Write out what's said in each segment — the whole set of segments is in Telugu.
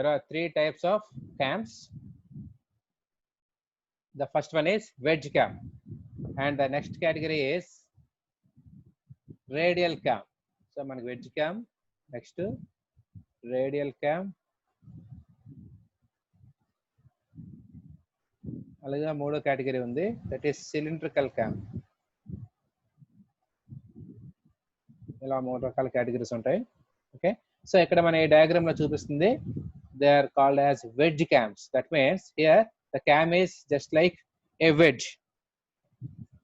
there are three types of cams. The first one is wedge cam, and the next category is radial cam. So manaki wedge cam, next radial cam, అలాగే మూడో కేటగిరీ ఉంది, దట్ ఈస్ సిలిండ్రికల్ క్యామ్. ఇలా మూడు రకాల కేటగిరీస్ ఉంటాయి. ఓకే, సో ఇక్కడ మన ఈ డయాగ్రామ్ లో చూపిస్తుంది, they are called as wedge cams. That means here the cam is just like a wedge.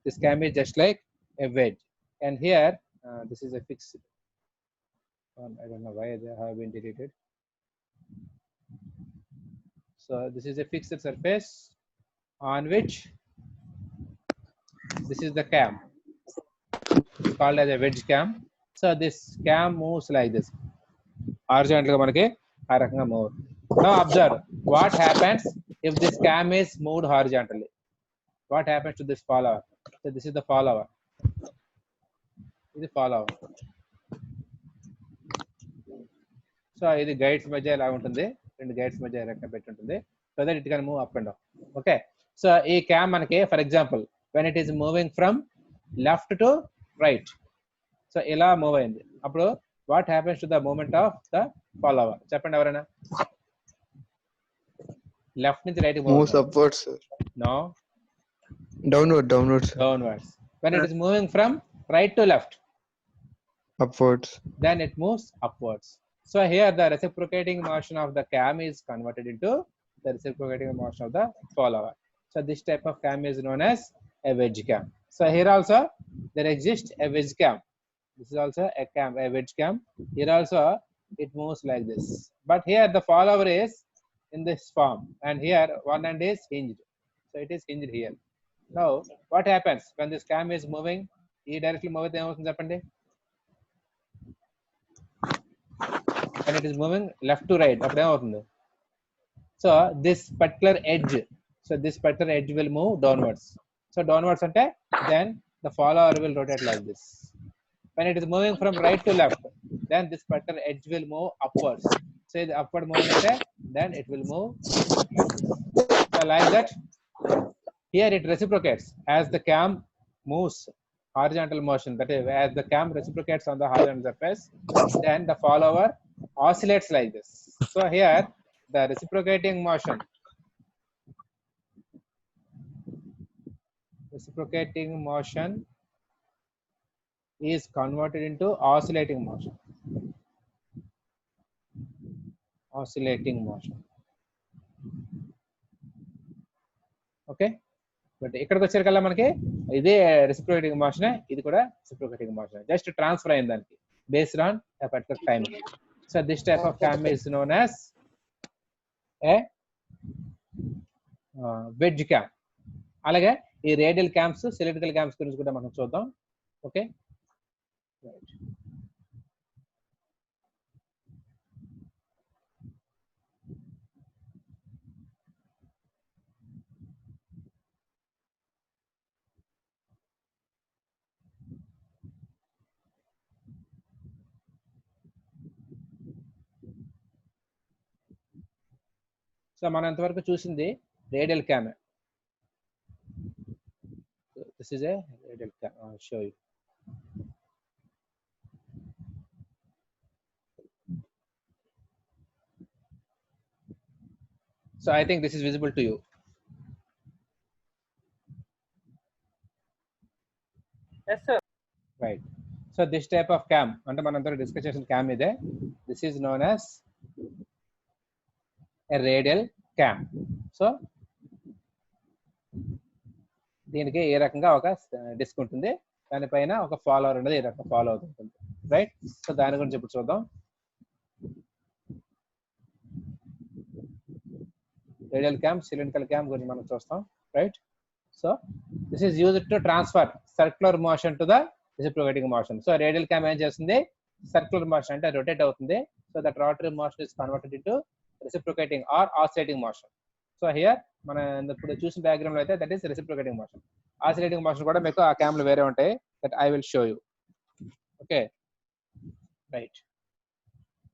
This cam is just like a wedge, and here this is a fixed I don't know why they have been deleted. So this is a fixed surface on which this is the cam. It's called as a wedge cam. So this cam moves like this, horizontally manaki aa rakanga move. Now observe what happens if this cam is moved horizontally. What happens to this follower? So this is the follower. This is follower. So ఇది గైడ్స్ మధ్య ఎలా ఉంటుంది, రెండు గైడ్స్ మధ్య రెక్క పెట్టి ఉంటుంది, so that it can move up and down. Okay, so ఈ క్యామ్ మనకి for example when it is moving from left to right, so ఇలా మూవ్ అయింది, అప్పుడు what happens to the movement of the follower? చెప్పండి ఎవరైనా. లెఫ్ట్ నుంచి right moves upwards, sir. No, downwards, sir. Downwards. When it is moving from right to left, upwards, then it moves upwards. So here the reciprocating motion of the cam is converted into the reciprocating motion of the follower. So this type of cam is known as a wedge cam. So here also there exists a wedge cam. This is also a cam, a wedge cam. Here also it moves like this, but here the follower is in this form, and here one end is hinged, so it is hinged here. Now what happens when this cam is moving ఈ డైరెక్ట్లీ మూవ్ అయితే ఏమవుతుంది చెప్పండి. when it is moving left to right, అప్పుడు ఏమవుతుంది? So this particular edge, will move downwards. So downwards అంటే then the follower will rotate like this. When it is moving from right to left, then this particular edge will move upwards. So the upward movement అంటే then it will move like this. So like that, here it reciprocates as the cam moves horizontal motion, that is as the cam reciprocates on the horizontal surface, then the follower oscillates like this. So here the reciprocating motion is converted into oscillating motion. Okay, but ఇక్కడికి వచ్చేకల్లా మనకి ఇదే రెసిప్రోకేటింగ్ మోషన్, ఇది కూడా రెసిప్రోకేటింగ్ మోషన్, జస్ట్ ట్రాన్స్ఫర్ అయింది దానికి based on a particular time. So this type of cam is known as a wedge cam. అలాగే ఈ రేడియల్ క్యామ్స్, సిలిండ్రికల్ క్యామ్స్ గురించి కూడా మనం చూద్దాం. ఓకే, సో మనం ఎంతవరకు చూసింది radial cam. This is a radial cam. I will show you. So I think this is visible to you. Yes sir. Right. So this type of cam, ante manantara discuss chesin cam ide, this is known as a radial cam. So దీనికి ఏ రకంగా ఒక డిస్క్ ఉంటుంది, దానిపైన ఒక ఫాలోవర్ అనేది ఏ రకంగా ఫాలో అవుతుంటుంది. రైట్, సో దాని గురించి ఇప్పుడు చూద్దాం. రేడియల్ క్యామ్, సిలిండ్రికల్ క్యామ్ గురించి మనం చూస్తాం. Right, so this is used to transfer circular motion to the reciprocating motion. So radial cam ఏం చేస్తుంది, సర్క్యులర్ మోషన్ అంటే రొటేట్ అవుతుంది. So that rotary motion is converted into reciprocating or oscillating motion. So here మన ఇప్పుడు చూసిన డయాగ్రామ్ లో అయితే that is reciprocating motion. Oscillating motion కూడా మీకు ఆ క్యామ్ లో వేరే ఉంటాయి, that I will show you. Okay, right.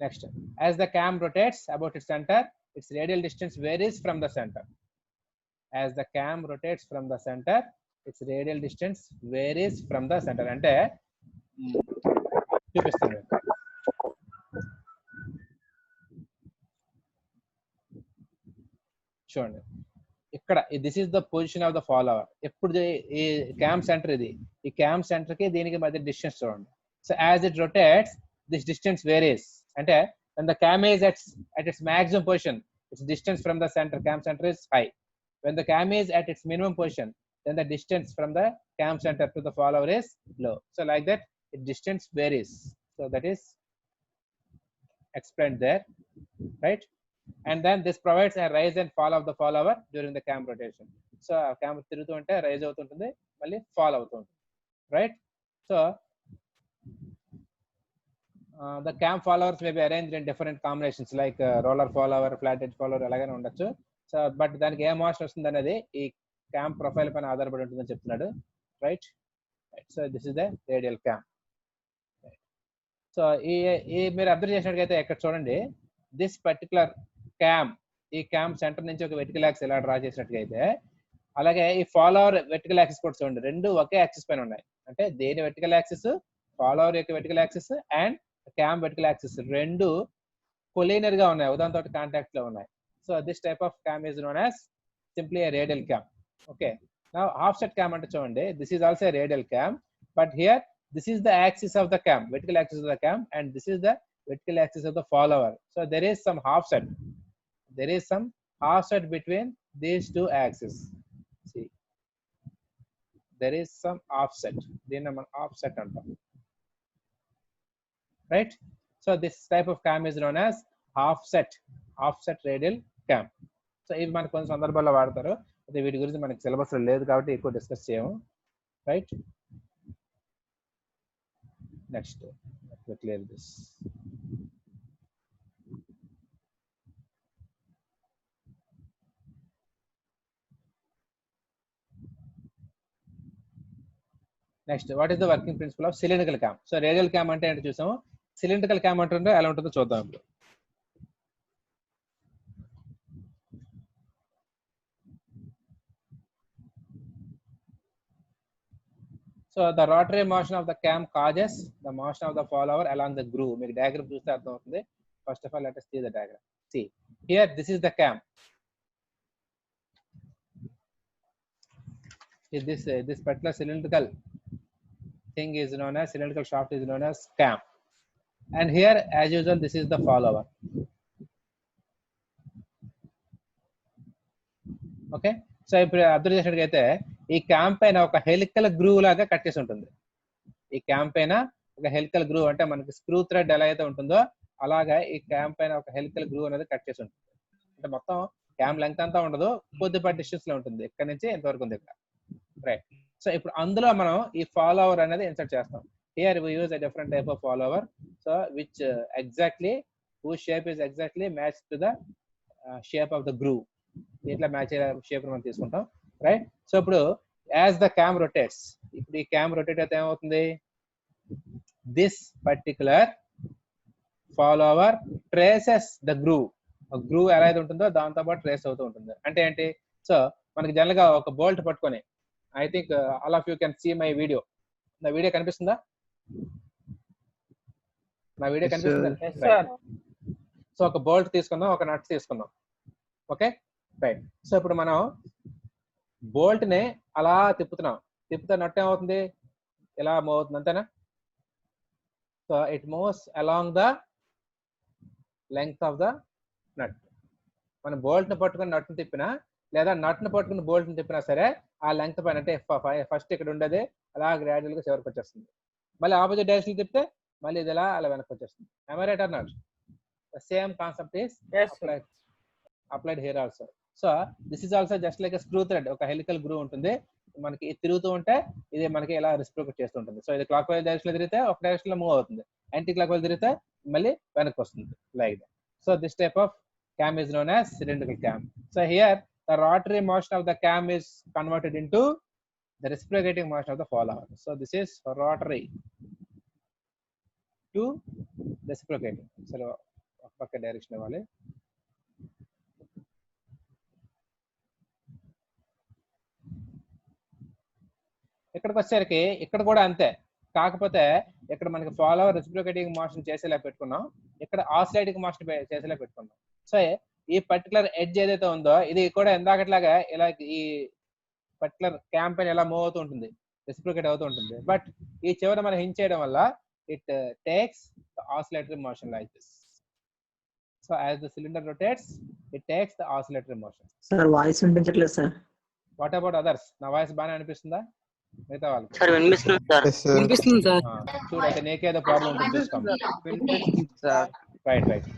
Next, as the cam rotates about its center, its radial distance varies from the center. As the cam rotates from the center, its radial distance varies from the center. అంటే చూపిస్తాను మీకు. చూడండి ఇక్కడ this is the position of the follower. ఎప్పుడు ఈ క్యామ్ సెంటర్ ఇది, ఈ క్యామ్ సెంటర్ కి దీనికి మధ్య డిస్టెన్స్ చూడండి. So as it rotates this distance varies. అంటే when the cam is at its maximum position, its distance from the center cam center is high. When the cam is at its minimum position, then the distance from the cam center to the follower is low. So like that, its distance varies. So that is explained there, right? And then this provides a rise and fall of the follower during the cam rotation. So cam తిరుగుతూ ఉంటే రైజ్ అవుతుంటుంది, మళ్ళీ ఫాల్ అవుతుంటుంది, right? So the cam followers may be arranged in different combinations like roller follower, flat edge follower అలాగనే ఉండొచ్చు. సో బట్ దానికి ఏ మోషన్ వస్తుంది అనేది ఈ క్యామ్ ప్రొఫైల్ పైన ఆధారపడి ఉంటుందని చెప్తున్నాడు, right? So this is the radial cam. So ఈ మీరు అబ్జర్వ్ చేసినట్టుగైతే ఇక్కడ చూడండి, దిస్ పర్టికులర్ క్యామ్, ఈ క్యామ్ సెంటర్ నుంచి ఒక వెర్టికల్ యాక్సిస్ ఇలా డ్రా చేసినట్టుగా అయితే, అలాగే ఈ ఫాలోవర్ వెర్టికల్ యాక్సిస్ కూడా చూడండి, రెండు ఒకే యాక్సిస్ పైన ఉన్నాయి. అంటే దేని వెర్టికల్ యాక్సిస్, ఫాలోవర్ యొక్క vertical axis and cam vertical axis రెండు కొలీనియర్ గా ఉన్నాయి, ఉదాహరణ తోటి కాంటాక్ట్ లో ఉన్నాయి. So this type of cam is known as simply A radial cam. Okay, now offset cam అంటే చూడండి, this is also a radial cam, but here this is the axis of the cam, vertical axis of the cam, and this is the vertical axis of the follower. So there is some offset. There is some offset between these two axes. See, there is some offset. Then offset antam, right? So this type of cam is known as offset radial cam. So ఇవి మనకు కొన్ని సందర్భాల్లో వాడతారు, అదే వీటి గురించి మనకి సిలబస్ లో లేదు కాబట్టి ఎక్కువ డిస్కస్ చేయము, right? Next, let me clear this. Next, what is the working principle of cylindrical cam? So radial cam అంటే ఏంటో చూసాము, cylindrical cam అంటే ఎలా ఉంటుందో చూద్దాం ఇప్పుడు. So the rotary motion of the cam causes the motion of the follower along the groove. మీకు diagram చూస్తే అర్థం అవుతుంది. First of all, let us see the diagram. See, here this is the cam. This particular cylindrical thing is known as, cylindrical shaft is known as cam. And here, as usual, this is the follower. Okay. So ఇప్పుడు అబ్జర్వ్ చేసినట్టుగైతే ఈ క్యామ్ పైన ఒక హెలికల్ గ్రూవ్ లాగా కట్ చేసి ఉంటుంది. ఈ క్యామ్ పైన ఒక హెలికల్ గ్రూవ్, అంటే మనకి స్క్రూ థ్రెడ్ ఎలా అయితే ఉంటుందో అలాగా ఈ క్యామ్ పైన ఒక హెలికల్ గ్రూవ్ అనేది కట్ చేసి ఉంటుంది. అంటే మొత్తం క్యామ్ లెంగ్త్ అంతా ఉండదు, కొద్దిపాటి డిస్టెన్స్ లో ఉంటుంది, ఇక్కడ నుంచి ఎంతవరకు ఉంది ఇక్కడ, రైట్? సో ఇప్పుడు అందులో మనం ఈ ఫాలోవర్ అనేది ఇన్సర్ట్ చేస్తాం. Here we use a different type of follower, so which exactly whose shape is exactly match to the shape of the groove. ఇట్లా మ్యాచ్ అయ్యే షేప్ మనం తీసుకుంటాం, రైట్? సో ఇప్పుడు యాజ్ ద క్యామ్ రొటేట్స్, ఇప్పుడు ఈ క్యామ్ రొటేట్ అయితే ఏమవుతుంది, this particular follower traces the groove. Groove ఎలా అయితే ఉంటుందో దాంతో పాటు ట్రేస్ అవుతూ ఉంటుంది. అంటే ఏంటి, సో మనకి జనరల్ గా ఒక బోల్ట్ పట్టుకొని, I think all of you can see my video. నా వీడియో కనిపిస్తుందా? నా వీడియో కనిపిస్తుందా? సో ఒక బోల్ట్ తీసుకుందాం, ఒక నట్ తీసుకుందాం, ఓకే, రైట్? సో ఇప్పుడు మనం బోల్ట్ ని అలా తిప్పుతున్నాం, తిప్పితే నట్ ఏమవుతుంది, ఇలా మూవ్ అవుతుంది, అంతేనా? So it moves along the length of the nut. మనం బోల్ట్ ని పట్టుకుని నట్ ని తిప్పినా, లేదా నట్ ని పట్టుకుని బోల్ట్ ని తిప్పినా సరే ఆ లెంగ్త్ పైన, అంటే ఫస్ట్ ఇక్కడ ఉండేది అలా గ్రాడ్యువల్ గా చివరికి వచ్చేస్తుంది. మళ్ళీ ఆపోజిట్ డైరెక్షన్ తిప్పితే మళ్ళీ ఇది ఇలా అలా వెనక్కి వచ్చేస్తుంది. Am I right or not? The same concept is applied here also. So this is also just like a screw thread, ఒక హెలికల్ గ్రూవ్ ఉంటుంది, మనకి తిరుగుతూ ఉంటే ఇది మనకి ఇలా రెసిప్రోకేట్ చేస్తూ ఉంటుంది. సో ఇది క్లాక్ వైజ్ డైరెక్షన్ లో తిరిగితే ఒక డైరెక్షన్ లో మూవ్ అవుతుంది, యాంటీ క్లాక్ వైజ్ తిరిగితే మళ్ళీ వెనక్కి వస్తుంది, like that. So this type of cam is known as cylindrical cam. So here the rotary motion of the cam is converted into the reciprocating motion of the follower. So this is rotary to reciprocating. So ఒక పక్క డైరెక్షన్ ఇవ్వాలి. ఇక్కడికి వచ్చేసరికి ఇక్కడ కూడా అంతే, కాకపోతే ఇక్కడ మనకి ఫాలోవర్ రెసిప్రోకేటింగ్ మోషన్ చేసేలా పెట్టుకున్నాం, ఇక్కడ ఆసిలేటింగ్ మోషన్ చేసేలా పెట్టుకున్నాం. సో ఈ పర్టికులర్ ఎడ్జ్ ఏదైతే ఉందో ఇది కూడా ఇందాకట్లాగా ఇలా ఈ పర్టికులర్ క్యాంపెయిన్ ఎలా మూవ్ అవుతూ ఉంటుంది, రెసిప్రోకేట్ అవుతూ ఉంటుంది. బట్ ఈ చివర మనం హింట్ చేయడం వల్ల it takes the oscillatory motion like this. So as the cylinder rotates it takes the oscillatory motion. Sir voice వినిపించట్లేదు సార్. What about others? నా వాయిస్ బాగానే అనిపిస్తుందా మిగతా వాళ్ళకి? సార్ వినిపిస్తుంది సార్. Yes, sir. వినిపిస్తుంది సార్. చూడు అయితే నీకేదో ప్రాబ్లం ఉంటుంది చూసుకోండి. వినిపిస్తుంది సార్. రైట్.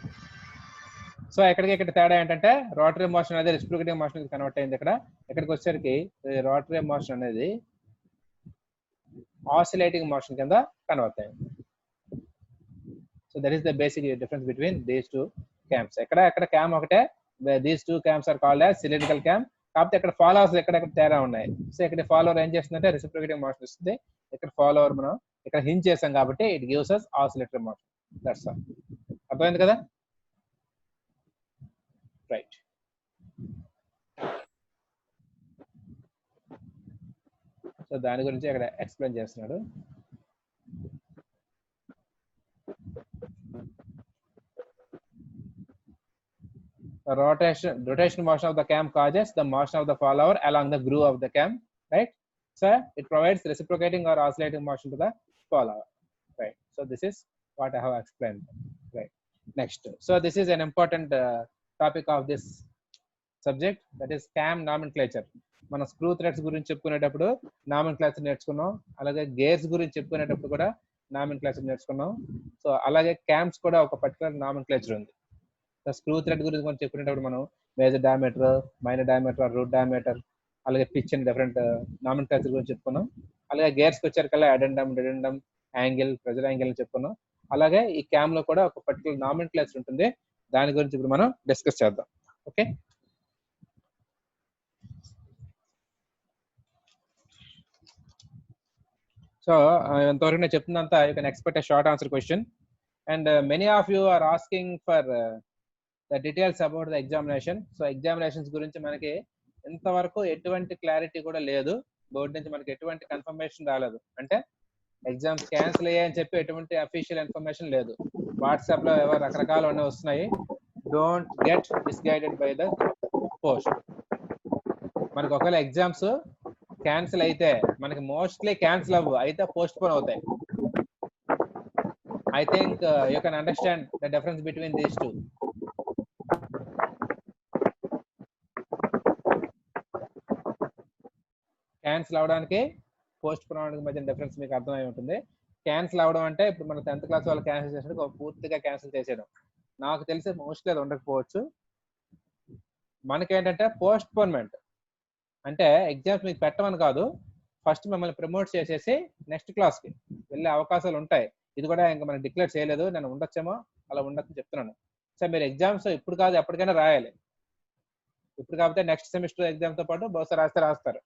సో ఇక్కడ తేడా ఏంటంటే రోటరీ మోషన్ అనేది రెసిప్రోకేటింగ్ మోషన్ కన్వర్ట్ అయింది. ఇక్కడికి వచ్చేసరికి రోటరీ మోషన్ అనేది ఆసిలేటింగ్ మోషన్ కింద కన్వర్ట్ అయింది. So that is the basic difference between these two cams. ఎక్కడ క్యామ్ ఒకటే, these two cams are called as cylindrical cam. కాకపోతే ఇక్కడ ఫాలోవర్స్ ఎక్కడెక్కడ తేడా ఉన్నాయి. సో ఇక్కడ ఫాలోవర్ ఏం చేస్తుందంటే రెసిప్రోకేటింగ్ మోషన్ ఇస్తుంది, ఇక్కడ ఫాలోవర్ మనం ఇక్కడ హింట్ చేసాం కాబట్టి it gives us oscillatory motion. That's all. అర్థమైంది కదా? రైట్. సో దాని గురించి అక్కడ ఎక్స్ప్లెయిన్ చేస్తున్నాడు. The rotation motion of the cam causes the motion of the follower along the groove of the cam, right? So it provides reciprocating or oscillating motion to the follower, right? So this is what I have explained, right? Next, so this is an important topic of this subject, that is cam nomenclature. మనం స్క్రూ థ్రెడ్స్ గురించి చెప్పుకునేటప్పుడు నామెన్క్లేచర్ నేర్చుకున్నాం, అలాగే గేర్స్ గురించి చెప్పుకునేటప్పుడు కూడా నామెన్క్లేచర్ నేర్చుకున్నాం. సో అలాగే క్యామ్స్ కూడా ఒక పర్టికులర్ నామెన్క్లేచర్ ఉంది. స్క్రూ థ్రెడ్ గురించి మనం చెప్పుకునేటప్పుడు మనం major diameter, minor diameter, root diameter, అలాగే పిచ్ అండ్ డిఫరెంట్ నామెన్క్లేచర్ గురించి చెప్పుకున్నాం. అలాగే గేర్స్కి వచ్చారికల్లా addendum, dedendum, angle, pressure angle చెప్పుకున్నాం. అలాగే ఈ క్యామ్ లో కూడా ఒక పర్టికులర్ నామెన్క్లేచర్ ఉంటుంది, దాని గురించి ఇప్పుడు మనం డిస్కస్ చేద్దాం. ఓకే, సో ఇంతవరకు నేను చెప్తుందంతా you can expect a short answer question. And many of you are asking for the details about the examination. So examinations గురించి మనకి ఇంతవరకు ఎటువంటి క్లారిటీ కూడా లేదు, బోర్డు నుంచి మనకి ఎటువంటి కన్ఫర్మేషన్ రాలేదు. అంటే ఎగ్జామ్స్ క్యాన్సిల్ అయ్యాయని చెప్పి ఎటువంటి అఫీషియల్ ఇన్ఫర్మేషన్ లేదు. వాట్సాప్ లో ఎవరు రకరకాలు అన్నీ వస్తున్నాయి. Don't get misguided by the post. మనకి ఒకవేళ ఎగ్జామ్స్ క్యాన్సిల్ అయితే మనకి మోస్ట్లీ క్యాన్సిల్ అవ్వు, అయితే పోస్ట్ పోన్ అవుతాయి. I think you can understand the difference between these two. Cancel అవడానికి పోస్ట్ పోన్ అవడానికి మధ్య డిఫరెన్స్ మీకు అర్థమై ఉంటుంది. క్యాన్సిల్ అవడం అంటే ఇప్పుడు మన 10th క్లాస్ వాళ్ళు క్యాన్సిల్ చేసినట్టు పూర్తిగా క్యాన్సిల్ చేసేయడం. నాకు తెలిసి మోస్ట్లీ అది ఉండకపోవచ్చు. మనకేంటంటే పోస్ట్ పోన్మెంట్ అంటే ఎగ్జామ్స్ మీకు పెట్టమని కాదు, ఫస్ట్ మిమ్మల్ని ప్రమోట్ చేసేసి నెక్స్ట్ క్లాస్కి వెళ్ళే అవకాశాలు ఉంటాయి. ఇది కూడా ఇంకా మనం డిక్లేర్ చేయలేదు, నేను ఉండొచ్చేమో అలా ఉండొచ్చని చెప్తున్నాను. సో మీరు ఎగ్జామ్స్ ఇప్పుడు కాదు ఎప్పటికైనా రాయాలి. ఇప్పుడు కాకపోతే నెక్స్ట్ సెమిస్టర్ ఎగ్జామ్తో పాటు బహుశా రాస్తారు,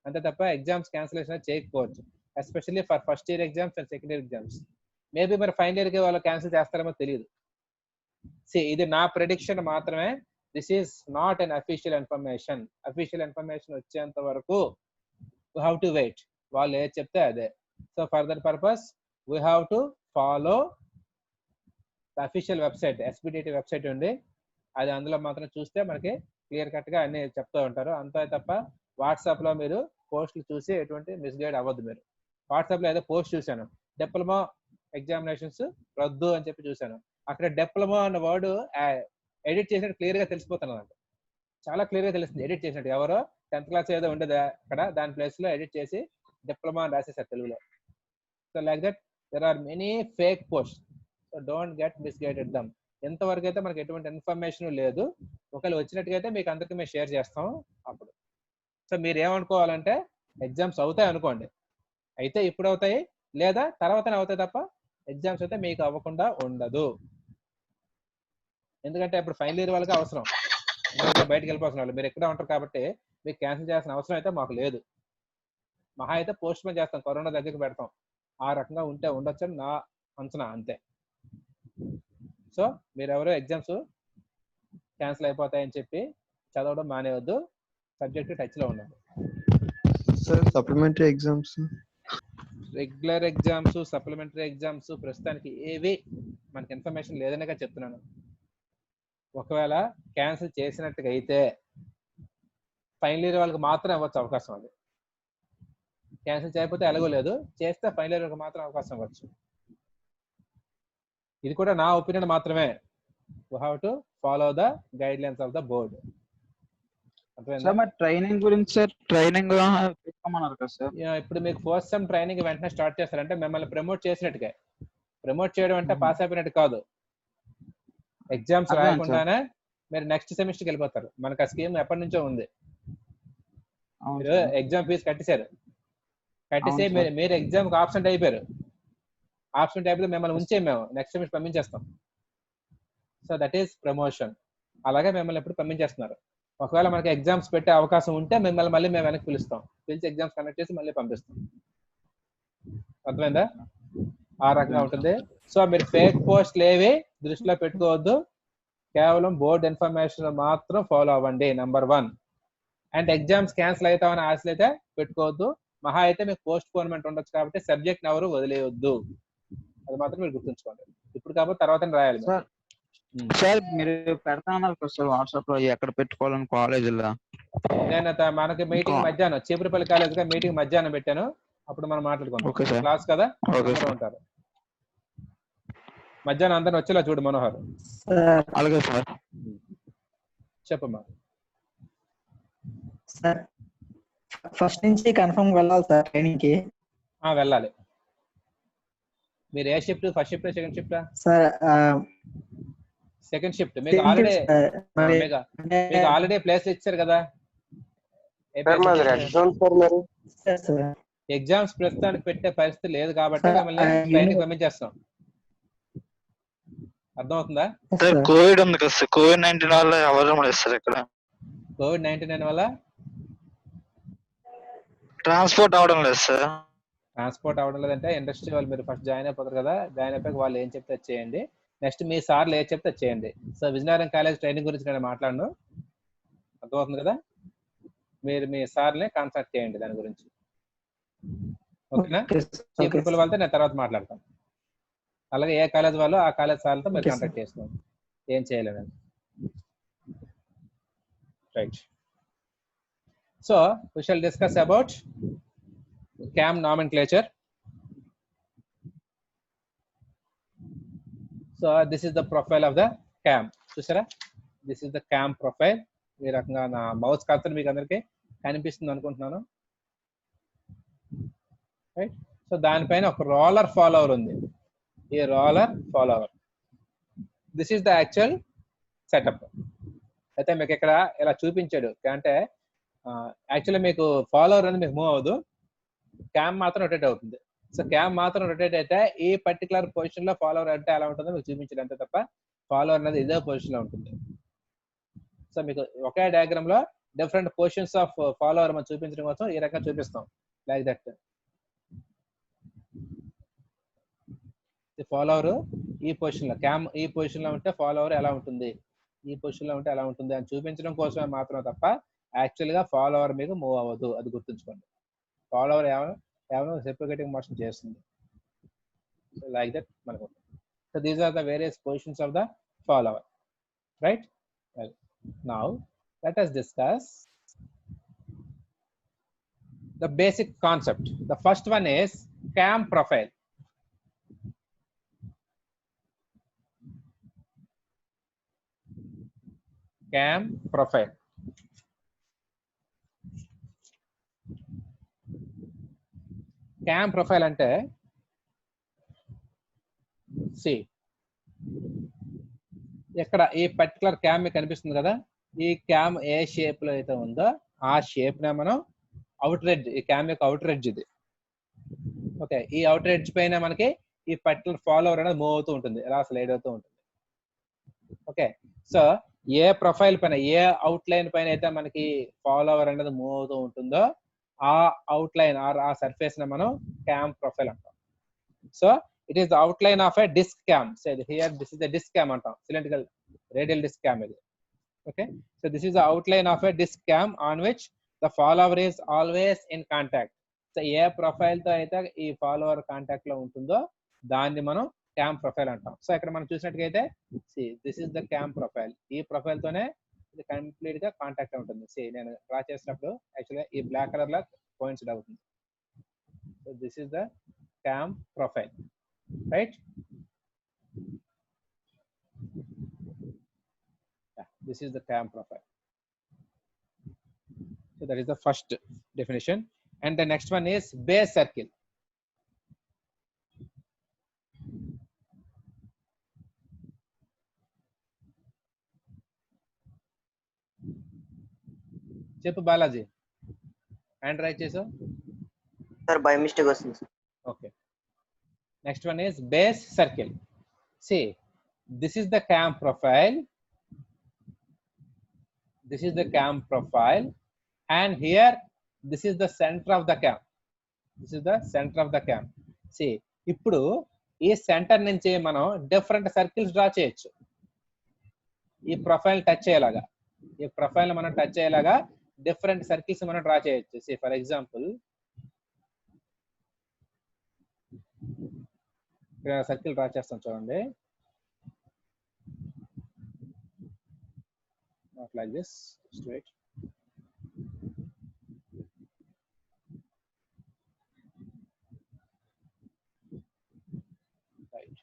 అంతే తప్ప ఎగ్జామ్స్ క్యాన్సిలేషన్ చేయకపోవచ్చు. Especially for first year exams and second year exams. Maybe మరి ఫైనల్ ఇయర్కి వాళ్ళు క్యాన్సిల్ చేస్తారేమో తెలియదు. ఇది నా ప్రెడిక్షన్ మాత్రమే. This is not an official information. Official information వచ్చేంత వరకు యూ హ్యావ్ టు వెయిట్. వాళ్ళు ఏది చెప్తే అదే. So for that purpose we have to follow the official website. SBDT website ఉంది, అది అందులో మాత్రం చూస్తే మనకి క్లియర్ కట్ గా అన్ని చెప్తూ ఉంటారు. అంతే తప్ప వాట్సాప్ లో మీరు పోస్టులు చూసి ఎటువంటి మిస్గైడ్ అవ్వద్దు. మీరు వాట్సాప్ లో ఏదో పోస్ట్ చూశాను, డిప్లొమా ఎగ్జామినేషన్స్ రద్దు అని చెప్పి చూశాను. అక్కడ డిప్లొమా అన్న వర్డ్ ఎడిట్ చేసినట్టు క్లియర్ గా తెలిసిపోతున్నది. చాలా క్లియర్ గా తెలుస్తుంది ఎడిట్ చేసినట్టు. ఎవరో 10th క్లాస్ ఏదో ఉండేది అక్కడ, దాని ప్లేస్ లో ఎడిట్ చేసి డిప్లొమా అని రాసేసారు తెలుగులో. So like that there are many fake posts, so don't get misguided them. ఎంతవరకు అయితే మనకి ఎటువంటి ఇన్ఫర్మేషన్ లేదు, ఒకవేళ వచ్చినట్టుగా మీకు అందరికీ మేము షేర్ చేస్తాం అప్పుడు. సో మీరు ఏమనుకోవాలంటే ఎగ్జామ్స్ అవుతాయి అనుకోండి, అయితే ఇప్పుడు అవుతాయి లేదా తర్వాతనే అవుతాయి తప్ప ఎగ్జామ్స్ అయితే మీకు అవ్వకుండా ఉండదు. ఎందుకంటే ఇప్పుడు ఫైనల్ ఇయర్ వాళ్ళకి అవసరం, బయటకు వెళ్ళిపోతున్న వాళ్ళు మీరు ఎక్కడ ఉంటారు కాబట్టి మీకు క్యాన్సిల్ చేయాల్సిన అవసరం అయితే మాకు లేదు. మహా అయితే పోస్ట్ పోన్ చేస్తాం, కరోనా దగ్గరికి పెడతాం. ఆ రకంగా ఉంటే ఉండొచ్చు అని నా అంచనా, అంతే. సో మీరు ఎవరు ఎగ్జామ్స్ క్యాన్సిల్ అయిపోతాయని చెప్పి చదవడం మానేవద్దు, సబ్జెక్ట్ టచ్ లో ఉండండి. Sir supplementary exams regular exams, supplementary exams ప్రస్తుతానికి ఏవి మనకి ఇన్ఫర్మేషన్ లేదనేగా చెప్తున్నాను. ఒకవేళ క్యాన్సిల్ చేసినట్టుగా అయితే ఫైనల్ ఇయర్ వాళ్ళకి మాత్రం ఇవ్వచ్చు అవకాశం. అది క్యాన్సిల్ చేయకపోతే ఎలాగో లేదు, చేస్తే ఫైనల్ ఇయర్ వాళ్ళకి మాత్రం అవకాశం ఇవ్వచ్చు. ఇది కూడా నా ఒపీనియన్ మాత్రమే. You have to follow the guide lines of the board. Sir మరి ట్రైనింగ్ గురించి సార్, ట్రైనింగ్ తీసుకోమన్నారు కదా సార్. ఇప్పుడు మీకు ఫస్ట్ సెమ్ ట్రైనింగ్ వెంటనే స్టార్ట్ చేస్తారంటే మిమ్మల్ని ప్రమోట్ చేసినట్టుగా. ప్రమోట్ చేయడం అంటే పాస్ అయిపోయినట్టు కాదు. ఎగ్జామ్స్ రాయకుండానే మీరు నెక్స్ట్ సెమిస్టర్కి వెళ్ళిపోతారు. మనకు ఆ స్కీమ్ ఎప్పటి నుంచో ఉంది. మీరు ఎగ్జామ్ ఫీజు కట్టేశారు, కట్టేసి మీరు ఎగ్జామ్ ఆబ్సెంట్ అయిపోయారు. ఆబ్సెంట్ అయిపోతే మిమ్మల్ని ఉంచే మేము నెక్స్ట్ సెమిస్టర్ పంపించేస్తాం. So that is promotion. అలాగే మిమ్మల్ని ఎప్పుడు పంపించేస్తున్నారు. ఒకవేళ మనకి ఎగ్జామ్స్ పెట్టే అవకాశం ఉంటే మిమ్మల్ని మళ్ళీ మేము వెనక్కి పిలుస్తాం, పిలిచి ఎగ్జామ్స్ కండక్ట్ చేసి మళ్ళీ పంపిస్తాం. అర్థమైందా? ఆ రకంగా ఉంటుంది. సో మీరు ఫేక్ పోస్ట్లు ఏవి దృష్టిలో పెట్టుకోవద్దు, కేవలం బోర్డ్ ఇన్ఫర్మేషన్ మాత్రం ఫాలో అవ్వండి. నెంబర్ 1. అండ్ ఎగ్జామ్స్ క్యాన్సిల్ అవుతామని ఆశలు అయితే పెట్టుకోవద్దు. మహా అయితే మీకు పోస్ట్ పోన్మెంట్ ఉండొచ్చు కాబట్టి సబ్జెక్ట్ ఎవరు వదిలేయొద్దు. అది మాత్రం మీరు గుర్తుంచుకోండి. ఇప్పుడు కాబట్టి తర్వాత రాయాలి. సార్ మీరు పెడతాన్నారు కదా సార్ వాట్సాప్ లో ఎక్కడ పెట్టుకోవాలని కాలేజీలో. నేను మనకి మీటింగ్ మధ్యాహ్నం చీపురుపల్లి కాలేజ్ గా మీటింగ్ మధ్యాహ్నం పెట్టాను, అప్పుడు మనం మాట్లాడుకుందాం. క్లాస్ కదా ఉంటారు. మధ్యాహ్నం అందరిని వచ్చేలా చూడు మనోహర్. అలాగే సార్. చెప్పమ్మా. సార్ ఫస్ట్ నుంచి కన్ఫర్మ్ వెళ్ళాలి సార్ ట్రైనింగ్ కి? వెళ్ళాలి. మీరు ఏ షిఫ్ట్? ఫస్ట్ షిఫ్ట్, సెకండ్ షిఫ్టా? Sir second shift. మీకు ఆల్రెడీ ప్లేస్ ఇచ్చారు కదా. ఎగ్జామ్స్ ప్రస్తుతానికి పెట్టే పరిస్థితి లేదు కాబట్టి మిమ్మల్ని ట్రైనింగ్ పంపించేస్తాం. అర్థమవుతుందా? కోవిడ్ ఉంది కదా సార్, COVID-19 వల్ల ఎవరు సార్ ఇక్కడ. COVID-19 వల్ల ట్రాన్స్పోర్ట్ అవడం లేదు సార్. ట్రాన్స్పోర్ట్ అవడం లేదంటే ఇండస్ట్రీ వాళ్ళు మీరు ఫస్ట్ జాయిన్ అయిపోతారు కదా. జాయిన్ అయిపోయి వాళ్ళు ఏం చెప్తే చేయండి. నెక్స్ట్ మీ సార్లు ఏం చెప్తే చేయండి. సో విజయనగరం కాలేజ్ ట్రైనింగ్ గురించి నేను మాట్లాడను. అర్థమవుతుంది కదా? మీరు మీ సార్ని కాన్సల్ట్ చేయండి దాని గురించి. ఓకేనా? చీపురుపల్లి వాళ్ళతో నేను తర్వాత మాట్లాడతాను. అలాగే ఏ కాలేజ్ వాళ్ళు ఆ కాలేజ్ సార్లతో మీరు కాంటాక్ట్ చేస్తున్నాం ఏం చేయలేదని. Right. So we shall discuss about CAM nomenclature. So this is the profile of the CAM. చూసారా? This is the CAM profile. ఈ రకంగా నా మౌస్ కర్సర్ మీకు అందరికీ కనిపిస్తుంది అనుకుంటున్నాను. రైట్. సో దానిపైన ఒక రోలర్ ఫాలోవర్ ఉంది. ఈ roller follower, this is the actual setup. అయితే మీకు ఇక్కడ ఇలా చూపించాడు అంటే యాక్చువల్లీ మీకు ఫాలోవర్ అనేది మీకు మూవ్ అవ్వదు, క్యామ్ మాత్రం రొటేట్ అవుతుంది. సో క్యామ్ మాత్రం రొటేట్ అయితే ఈ పర్టికులర్ పొజిషన్ లో ఫాలోవర్ అంటే ఎలా ఉంటుందో మీకు చూపించడం అంతే తప్ప ఫాలోవర్ అనేది ఇదే పొజిషన్ లో ఉంటుంది. సో మీకు ఒకే డయాగ్రామ్ లో డిఫరెంట్ పొజిషన్స్ ఆఫ్ ఫాలోవర్ మనం చూపించడం కోసం ఈ రకంగా చూపిస్తాం. లైక్ దట్ ఫాలోవర్ ఈ పొజిషన్ లో, క్యామ్ ఈ పొజిషన్ లో ఉంటే ఫాలోవర్ ఎలా ఉంటుంది, ఈ పొజిషన్ లో ఉంటే ఎలా ఉంటుంది అని చూపించడం కోసమే మాత్రం తప్ప యాక్చువల్ గా ఫాలోవర్ మీకు మూవ్ అవ్వదు. అది గుర్తుంచుకోండి. ఫాలోవర్ ఏమైనా రెప్లికేటింగ్ మోషన్ చేస్తుంది. సో లైక్ దట్ మనకు. So these are the various positions of the follower. Right. Now let us discuss the basic concept. The first one is CAM profile. CAM profile. CAM profile అంటే ఇక్కడ ఈ పర్టికులర్ క్యామ్ మీకు కనిపిస్తుంది కదా. ఈ క్యామ్ ఏ షేప్ లో అయితే ఉందో ఆ షేప్ నే మనం అవుటర్ ఎడ్జ్, ఈ క్యామ్ యొక్క అవుటర్ ఎడ్జ్ ఇది. ఓకే. ఈ అవుటర్ ఎడ్జ్ పైన మనకి ఈ పర్టికులర్ ఫాలోవర్ అనేది మూవ్ అవుతూ ఉంటుంది, ఇలా స్లైడ్ అవుతూ ఉంటుంది. ఓకే. సో ఏ ప్రొఫైల్ పైన, ఏ అవుట్ లైన్ పైన అయితే మనకి ఫాలోవర్ అనేది మూవ్ అవుతూ ఉంటుందో ఆ అవుట్ లైన్ ఆ సర్ఫేస్ ని మనం క్యామ్ ప్రొఫైల్ అంటాం. So it is the outline of a disc cam. So here this is the disc cam antam, cylindrical radial disc cam ఇది. Okay, so this is the outline of a disc cam on which the follower is always in contact. So A profile తో అయితే ఈ ఫాలోవర్ కాంటాక్ట్ లో ఉంటుందో దాన్ని మనం క్యామ్ ప్రొఫైల్ అంటాం. సో ఇక్కడ మనం చూసినట్టుగైతే this is the cam profile. ఈ ప్రొఫైల్ తోనే ఇది కంప్లీట్ గా కాంటాక్ట్ ఉంటుంది. నేను డ్రా చేసినప్పుడు యాక్చువల్గా ఈ బ్లాక్ కలర్ లో కోయిన్సైడ్ అవుతుంది. So this is the cam profile, right? This is the cam profile. So that is the first definition. And the next one is base circle. Cheppu Balaji. And right cheso? Sir, by mistake was. Okay. Next one is base circle. See, this is the cam profile. This is the cam profile, and here this is the center of the cam. This is the center of the cam. See, ఇప్పుడు ఈ సెంటర్ నుంచి మనం డిఫరెంట్ సర్కిల్స్ డ్రా చేయొచ్చు. ఈ ప్రొఫైల్ టచ్ అయ్యేలాగా, ఈ ప్రొఫైల్ మనం టచ్ అయ్యేలాగా డిఫరెంట్ సర్కిల్స్ మనం డ్రా చేయొచ్చు. సీ ఫర్ ఎగ్జాంపుల్ ఇక్కడ సర్కిల్ డ్రా చేస్తాం చూడండి. Not like this, straight. Right.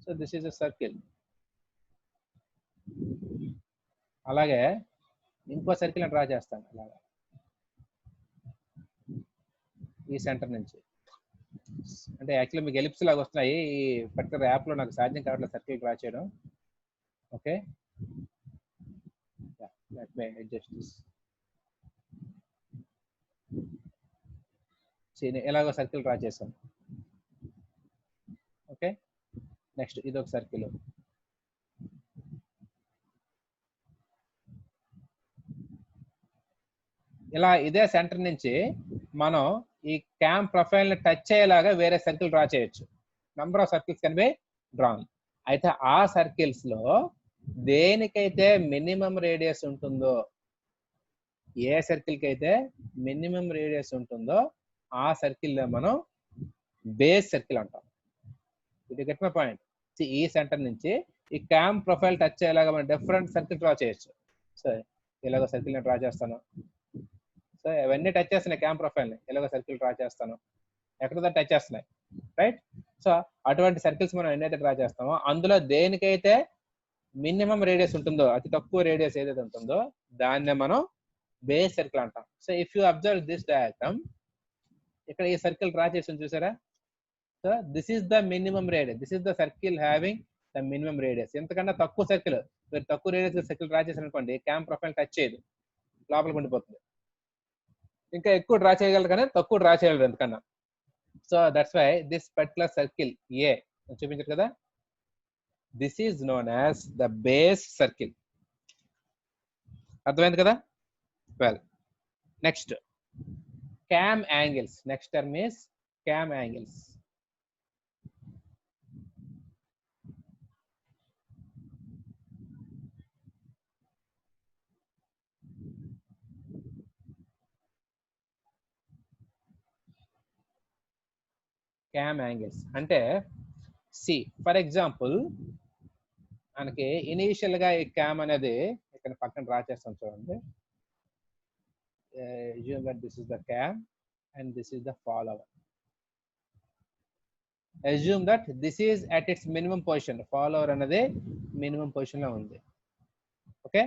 So this is a circle. అలాగే ఇంకో సర్కిల్ డ్రా చేస్తాను అలాగా ఈ సెంటర్ నుంచి. అంటే యాక్చువల్లీ మీకు ఎలిప్స్ లాగా వస్తున్నాయి. ఈ పర్టికులర్ యాప్ లో నాకు సాధ్యం కావట్లేదు సర్కిల్ డ్రా చేయడం. Okay, let me adjust this. See, ఎలాగో సర్కిల్ డ్రా చేశాను. ఓకే, నెక్స్ట్ ఇది ఒక సర్కిల్. ఇలా ఇదే సెంటర్ నుంచి మనం ఈ క్యామ్ ప్రొఫైల్ ని టచ్ అయ్యేలాగా వేరే సర్కిల్ డ్రా చేయొచ్చు. Number of circles can be drawn. అయితే ఆ సర్కిల్స్ లో దేనికైతే మినిమం రేడియస్ ఉంటుందో, ఏ సర్కిల్ కి అయితే మినిమం రేడియస్ ఉంటుందో ఆ సర్కిల్ లో మనం బేస్ సర్కిల్ అంటాం. ఇది గెట్ మై పాయింట్. ఈ సెంటర్ నుంచి ఈ క్యామ్ ప్రొఫైల్ టచ్ అయ్యేలాగా మనం డిఫరెంట్ సర్కిల్ డ్రా చేయొచ్చు. సో ఇలాగో సర్కిల్ ని డ్రా చేస్తాను. సో అవన్నీ టచ్ చేస్తున్నాయి క్యామ్ ప్రొఫైల్ ని. ఇలాగో సర్కిల్ డ్రా చేస్తాను, ఎక్కడ టచ్ చేస్తున్నాయి, రైట్? సో అటువంటి సర్కిల్స్ మనం ఎన్నైతే డ్రా చేస్తామో అందులో దేనికైతే మినిమం రేడియస్ ఉంటుందో, అతి తక్కువ రేడియస్ ఏదైతే ఉంటుందో దాన్నే మనం బేస్ సర్కిల్ అంటాం. So if you observe this diagram, ఇక్కడ ఈ సర్కిల్ డ్రా చేసి చూసారా? So this is the minimum radius. This is the circle having the minimum radius. ఎంతకన్నా తక్కువ సర్కిల్, మీరు తక్కువ రేడియస్ సర్కిల్ డ్రా చేశారు అనుకోండి, క్యామ్ ప్రొఫైల్ టచ్ చేయదు, లోపలికి ఉండిపోతుంది. ఇంకా ఎక్కువ డ్రా చేయగలరు కానీ తక్కువ డ్రా చేయగలరు ఎందుకన్నా. So that's why this particular circle ఏ చూపించారు కదా, this is known as the base circle. అర్థమైంది కదా? Well, next cam angles. Next term is cam angles. cam angles అంటే సి ఫర్ ఎగ్జాంపుల్ మనకి ఇనీషియల్ గా ఈ క్యామ్ అనేది ఇక్కడ పక్కన డ్రా చేస్తాం చూడండి. assume that this is the cam and this is the follower. Assume that this is at its minimum position. Follower అనేది minimum position లో ఉంది. Okay,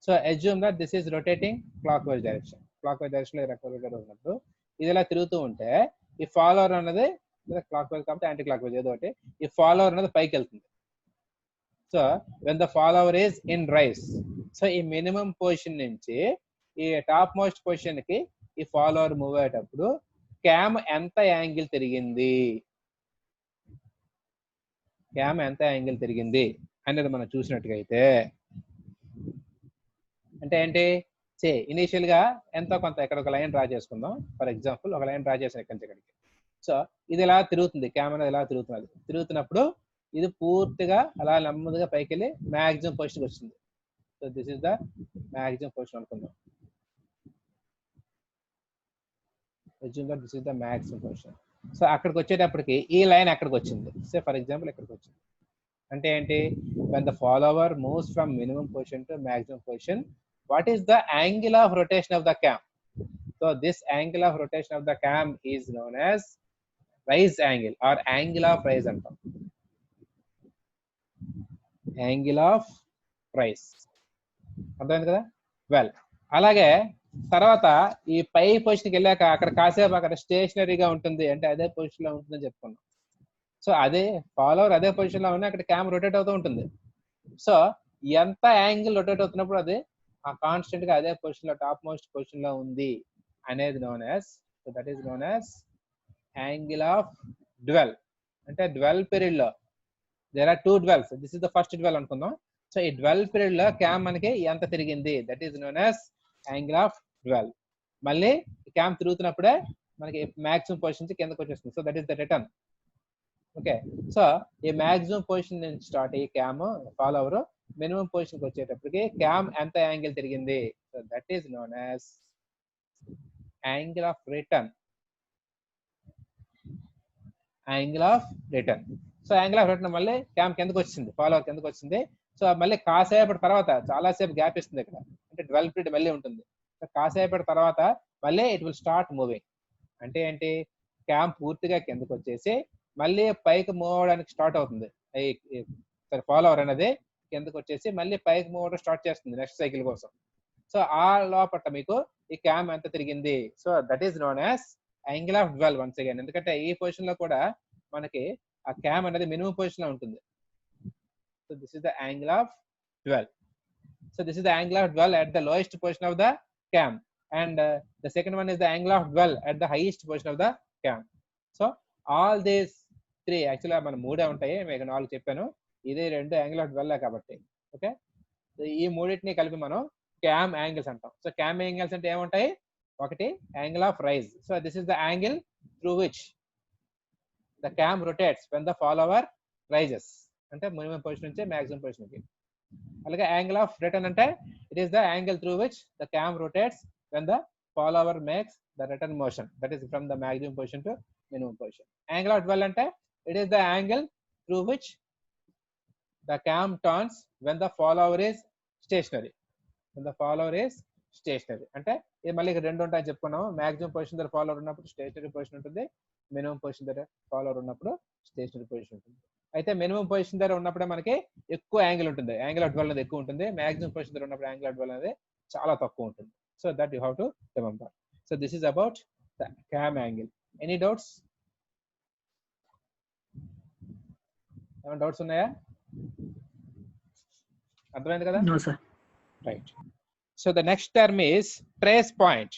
so assume that this is rotating clockwise direction. Clockwise direction లో రొటేట్ అవుతున్నప్పుడు ఇది ఇలా తిరుగుతూ ఉంటే ఈ ఫాలోవర్ అనేది క్లాక్వైజ్ కాబట్టి యాంటీ క్లాక్వైజ్ ఏదో ఒకటి, ఈ ఫాలోవర్ అనేది పైకి వెళ్తుంది. So when the follower is in rice, so ఈ మినిమం పొజిషన్ నుంచి ఈ టాప్ మోస్ట్ పొజిషన్ కి ఈ ఫాలోవర్ మూవ్ అయ్యేటప్పుడు క్యామ్ ఎంత యాంగిల్ తిరిగింది, క్యామ్ ఎంత యాంగిల్ తిరిగింది అనేది మనం చూసినట్టుగా అయితే అంటే ఏంటి, ఇనిషియల్ గా ఎంతో కొంత ఇక్కడ ఒక లైన్ డ్రా చేసుకుందాం. ఫర్ ఎగ్జాంపుల్ ఒక లైన్ డ్రా చేసాను ఇక్కడి నుంచి ఇక్కడికి. సో ఇది ఇలా తిరుగుతుంది, కెమెరా ఇలా తిరుగుతున్నది. తిరుగుతున్నప్పుడు ఇది పూర్తిగా అలా నెమ్మదిగా పైకి వెళ్ళి మ్యాక్సిమం పొజిషన్ వచ్చింది. So this is the maximum position అనుకుందాం. This is the maximum position. So అక్కడికి వచ్చేటప్పటికి ఈ లైన్ అక్కడికి వచ్చింది. సో ఫర్ ఎగ్జాంపుల్ ఇక్కడికి వచ్చింది. అంటే ఏంటి? when the follower moves from minimum position to maximum position, what is the angle of rotation of the cam? So this angle of rotation of the cam is known as rise angle or angle of rise antam. Angle of rise. అర్థమైంది కదా? వెల్, అలాగే తర్వాత ఈ పై పొజిషన్కి వెళ్ళాక అక్కడ కాసేపు అక్కడ స్టేషనరీగా ఉంటుంది, అంటే అదే పొజిషన్ లో ఉంటుందని చెప్పుకున్నాం. సో అదే ఫాలోవర్ అదే పొజిషన్ లో ఉన్నా అక్కడ క్యామ్ రొటేట్ అవుతూ ఉంటుంది. సో ఎంత యాంగిల్ రొటేట్ అవుతున్నప్పుడు అది ఆ కాన్స్టెంట్ గా అదే పొజిషన్ లో టాప్ మోస్ట్ పొజిషన్ లో ఉంది అనేది known as, so that is known as angle of dwell. అంటే డ్వెల్ పీరియడ్ లో there are 2 dwells. This is the first dwell అనుకుందాం. సో ఈ డ్వెల్ పీరియడ్ లో క్యామ్ మనకి ఎంత తిరిగింది, that is known as angle of dwell. మళ్ళీ క్యామ్ తిరుగుతున్నప్పుడే మనకి మాక్సిమం పొజిషన్ నుంచి కిందకి వచ్చేస్తుంది. So that is the return. Okay, so ఈ మాక్సిమం పొజిషన్ నుంచి స్టార్ట్ అయ్యి క్యామ్ ఫాలోవర్ మినిమం పొజిషన్కి వచ్చేటప్పటికి క్యామ్ ఎంత యాంగిల్ తిరిగింది, so that is known as angle of return. Angle of return. So angle of return మళ్ళీ క్యామ్ కిందకి వచ్చింది, ఫాలోవర్ కిందకి వచ్చింది. సో మళ్ళీ కాసేపటి తర్వాత చాలాసేపు గ్యాప్ ఇస్తుంది ఇక్కడ, అంటే 12 పీరియడ్ మళ్ళీ ఉంటుంది. సో కాసేపటి తర్వాత మళ్ళీ ఇట్ విల్ స్టార్ట్ మూవింగ్. అంటే ఏంటి? క్యామ్ పూర్తిగా కిందకి వచ్చేసి మళ్ళీ పైకి మూవ్ అవడానికి స్టార్ట్ అవుతుంది. ఫాలోవర్ అనేది కిందకి వచ్చేసి మళ్ళీ పైకి మూవ్ అవడం స్టార్ట్ చేస్తుంది నెక్స్ట్ సైకిల్ కోసం. సో ఆ లోపల మీకు ఈ క్యామ్ ఎంత తిరిగింది, so that is known as angle of dwell once again. ఎందుకంటే ఈ పొజిషన్ లో కూడా మనకి ఆ క్యామ్ అనేది మినిమం పొజిషన్ లో ఉంటుంది. So this is the angle of dwell. So this is the angle of dwell at the lowest position of the cam, and the second one is the angle of dwell at the highest position of the cam. So all these three యాక్చువల్గా మనం 3 ఉంటాయి, మీకు 4 చెప్పాను. ఇది 2 యాంగిల్ ఆఫ్ డ్వెల్ కాబట్టి ఓకే. ఈ మూడింటిని కలిపి మనం క్యామ్ యాంగిల్స్ అంటాం. సో క్యామ్ యాంగిల్స్ అంటే ఏముంటాయి? ఒకటి angle of rise. So this is the angle through which the cam rotates when the follower rises, అంటే మినిమం పొజిషన్ నుంచి మాక్సిమం పొజిషన్ కి. అలాగే యాంగిల్ ఆఫ్ రిటర్న్ అంటే it is the angle through which the cam rotates when the follower makes the return motion, that is from the maximum position to minimum position. Angle of dwell అంటే it is the angle through which the cam turns when the follower is stationary. When the follower is stationary అంటే ఇది మళ్ళీ ఇక్కడ 2 ఉంటాయని చెప్పుకున్నాము. మాక్సిమం పొజిషన్ దగ్గర ఫాలోవర్ ఉన్నప్పుడు స్టేషనరీ పొజిషన్ ఉంటుంది, మినిమం పొజిషన్ దగ్గర ఫాలోవర్ ఉన్నప్పుడు స్టేషనరీ పొజిషన్ ఉంటుంది. అయితే మినిమం పొజిషన్ దగ్గర ఉన్నప్పుడే మనకి ఎక్కువ యాంగిల్ ఉంటుంది, యాంగిల్ ఆఫ్ డ్వెల్ అనేది ఎక్కువ ఉంటుంది. మాక్సిమం పొజిషన్ దగ్గర ఉన్నప్పుడు యాంగిల్ ఆఫ్ డ్వెల్ అనేది చాలా తక్కువ ఉంటుంది. So that you have to remember. So this is about the cam angle. Any doubts? ఏమైనా డౌట్స్ ఉన్నాయా? అర్థమైంది కదా? No sir. Right. So the next term is trace point.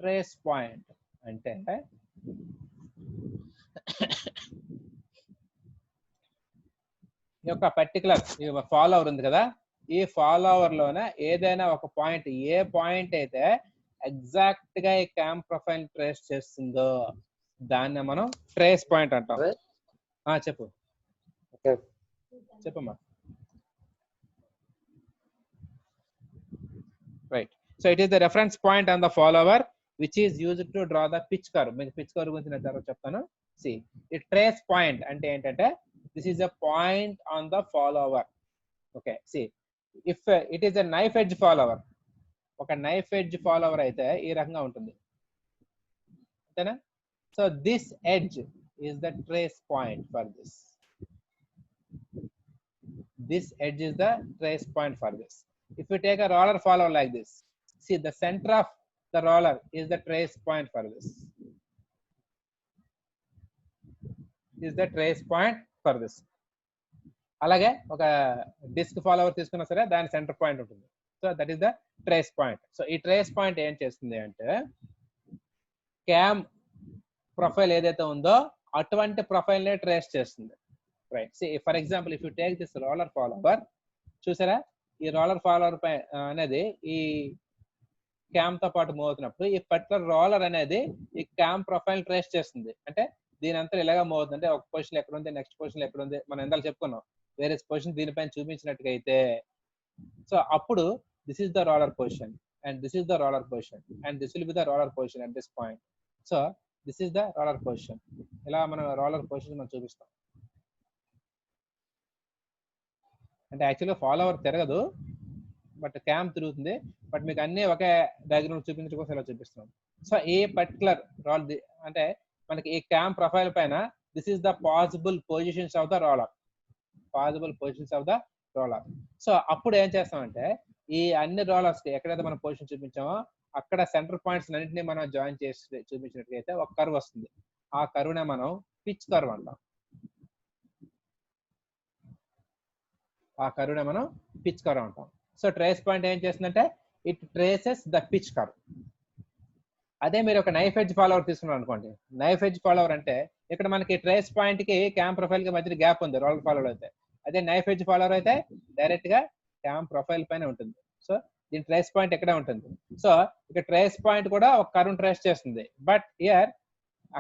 Trace point అంటే ఈ యొక్క పర్టికులర్ ఫాలోవర్ ఉంది కదా, ఈ ఫాలోవర్ లోనే ఏదైనా ఒక పాయింట్, ఏ పాయింట్ అయితే ఎగ్జాక్ట్ గా ఈ క్యామ్ ప్రొఫైల్ ట్రేస్ చేస్తుందో దాన్ని మనం ట్రేస్ పాయింట్ అంటాం. చెప్పు చెప్పమ్మా. Right. So it is the reference point on the follower which is used to draw the pitch curve. మీకు పిచ్ కర్వ్ గురించి నేను తర్వాత చెప్తాను. సి ఈ ట్రేస్ పాయింట్ అంటే ఏంటంటే this is the point on the follower. Okay, see if it is a knife edge follower, ఒక నైఫ్ ఎడ్జ్ ఫాలోవర్ అయితే ఈ రకంగా ఉంటుంది, అంతేనా? So this edge is the trace point for this. This edge is the trace point for this. If you take a roller follower like this, see the center of the roller is the trace point for this. Is the trace point for this. అలాగే ఒక డిస్క్ ఫాలోవర్ తీసుకున్నా సరే దాని సెంటర్ పాయింట్ ఉంటుంది. So that is the trace point. So ఈ ట్రేస్ పాయింట్ ఏం చేస్తుంది అంటే క్యామ్ ప్రొఫైల్ ఏదైతే ఉందో అటువంటి ప్రొఫైల్ నే ట్రేస్ చేస్తుంది. Right. See, for example, if you take this roller follower, చూసారా ఈ రోలర్ ఫాలోవర్ పై అనేది ఈ క్యామ్ తో పాటు మూవ్ అవుతున్నప్పుడు ఈ పర్టికులర్ రోలర్ అనేది ఈ క్యామ్ ప్రొఫైల్ ట్రేస్ చేస్తుంది. అంటే దీని అంతా ఇలాగా మూవ్ అవుతుంది. అంటే ఒక పొజిషన్ ఎక్కడ ఉంది, నెక్స్ట్ పొజిషన్ ఎక్కడ ఉంది, మనం ఎందాలు చెప్పుకున్నాం. వేరే పొజిషన్ దీనిపైన చూపించినట్టుగా అయితే సో అప్పుడు this is the roller position and this is the roller position and this will be the roller position at this point. So this is the roller position. ఇలా మనం రోలర్ పొజిషన్ మనం చూపిస్తాం. అంటే యాక్చువల్గా ఫాలోవర్ తిరగదు, బట్ క్యామ్ తిరుగుతుంది. బట్ మీకు అన్ని ఒకే డయాగ్రామ్ చూపించడం కోసం ఇలా చూపిస్తున్నాం. సో ఏ పర్టికులర్ రోల్ అంటే మనకి ఈ క్యామ్ ప్రొఫైల్ పైన this is the possible positions of the roller, possible positions of the roller. So అప్పుడు ఏం చేస్తామంటే ఈ అన్ని రోలర్స్ కి ఎక్కడైతే మనం పొజిషన్ చూపించామో అక్కడ సెంటర్ పాయింట్స్ అన్నింటినీ మనం జాయిన్ చేసి చూపించినట్లయితే ఒక కర్వ్ వస్తుంది. ఆ కర్వ్నే మనం పిచ్ కర్వ్ అంటాం. ఆ కర్వ్నే మనం పిచ్ కర్వ్ అంటాం. సో ట్రేస్ పాయింట్ ఏం చేస్తుందంటే it traces the pitch curve. అదే మీరు ఒక నైఫ్ ఎడ్జ్ ఫాలోవర్ తీసుకున్నారు అనుకోండి. నైఫ్ ఎడ్జ్ ఫాలోవర్ అంటే ఇక్కడ మనకి ట్రేస్ పాయింట్ కి క్యామ్ ప్రొఫైల్ కి మధ్య గ్యాప్ ఉంది రోలర్ ఫాలోవర్ అయితే. అదే నైఫ్ ఎడ్జ్ ఫాలోవర్ అయితే డైరెక్ట్ గా క్యామ్ ప్రొఫైల్ పైన ఉంటుంది. సో దీని ట్రేస్ పాయింట్ ఎక్కడే ఉంటుంది. సో ఇక్కడ ట్రేస్ పాయింట్ కూడా ఒక కర్వ్ ట్రేస్ చేస్తుంది. బట్ హియర్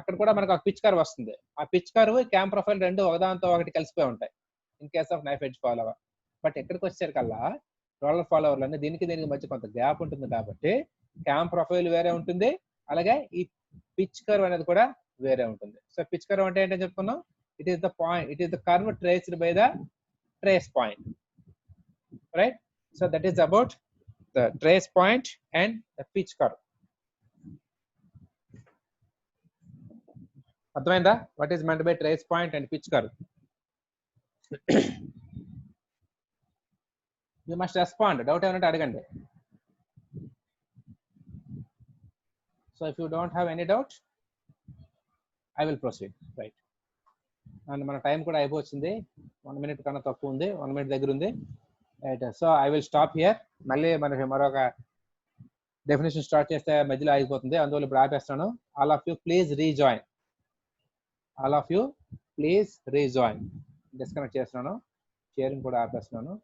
అక్కడ కూడా మనకు ఒక పిచ్ కర్వ్ వస్తుంది. ఆ పిచ్ కర్వ్ క్యామ్ ప్రొఫైల్ రెండు ఒకదాంతో ఒకటి కలిసిపోయి ఉంటాయి in case of knife edge follower. But ఎక్కడికి వచ్చేసరికల్లా రోలర్ ఫాలోవర్లు అంటే దీనికి మధ్య కొంత గ్యాప్ ఉంటుంది కాబట్టి క్యామ్ ప్రొఫైల్ వేరే ఉంటుంది, అలాగే ఈ పిచ్ కర్వ్ అనేది కూడా వేరే ఉంటుంది. సో పిచ్ కర్వ్ అంటే ఏంటని చెప్పుకున్నాం, it is the point, it is the curve traced by the trace point, right? So that is about the trace point and the pitch curve. అర్థమైందా? What is meant by trace point and pitch curve? You must respond. Doubt ఏమంటే అడగండి. So if you don't have any doubt, I will proceed. Right. And మన టైం కూడా అయిపోతుంది. 1 minute కన్నా తక్కువ ఉంది. 1 minute దగ్గర ఉంది. Right. So I will stop here. మళ్ళీ మనకి మరొక డెఫినేషన్ స్టార్ట్ చేస్తే మధ్యలో ఆగిపోతుంది. అందువల్ల ఇప్పుడు ఆపేస్తాను. All of you please rejoin. All of you please rejoin. Disconnect చేస్తున్నాను. షేరింగ్ కూడా ఆపేస్తున్నాను.